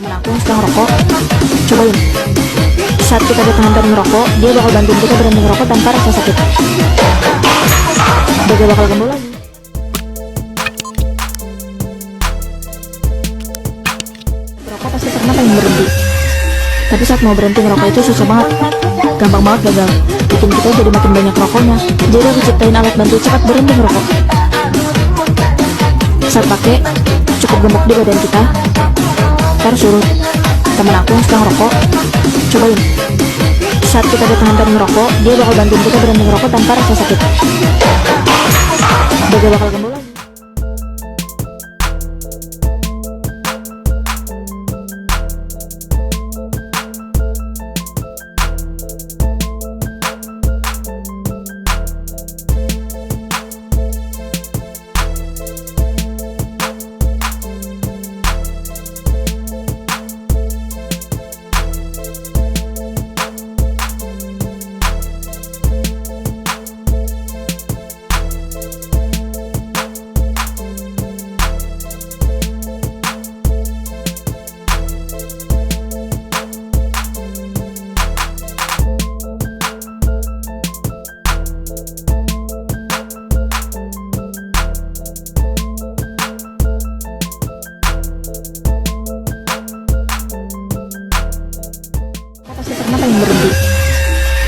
Temen aku yang sedang ngerokok, cobain. Saat kita ditahan ngerokok, dia bakal bantuin kita berhenti ngerokok tanpa rasa sakit. Dan gak bakal gembul lagi. Ngerokok pasti pernah pengen berhenti, tapi saat mau berhenti ngerokok itu susah banget. Gampang banget gagal, bikin kita jadi makin banyak rokoknya. Jadi aku ciptain alat bantu cepat berhenti ngerokok. Saat pakai, cukup gemuk di badan kita. Ntar suruh temen aku yang sedang ngerokok, cobain. Saat kita ditahan ngerokok, dia bakal bantuin kita berhenti ngerokok tanpa rasa sakit. Dan gak bakal gembul lagi. Pasti pernah pengen berhenti,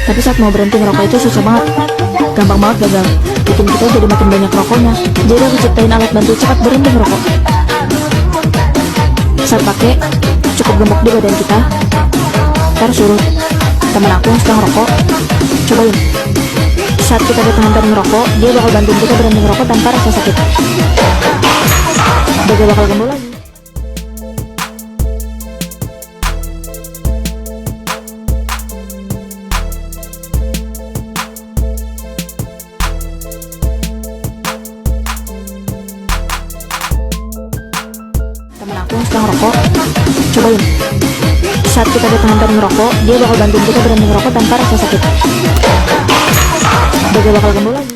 tapi saat mau berhenti ngerokok itu susah banget. Gampang banget gagal, bikin kita jadi makin banyak rokoknya. Jadi aku ciptain alat bantu cepat berhenti ngerokok. Saat pakai, cukup gemuk di badan kita. Ntar suruh temen aku yang sedang ngerokok, cobain. Saat kita ditahan ngerokok, dia bakal bantuin kita berhenti ngerokok tanpa rasa sakit. Dan gak bakal gembul lagi. Temen aku yang sedang ngerokok, cobain. Saat kita ditahan ngerokok, dia bakal bantuin kita berhenti ngerokok tanpa rasa sakit. Dan gak bakal gembul lagi.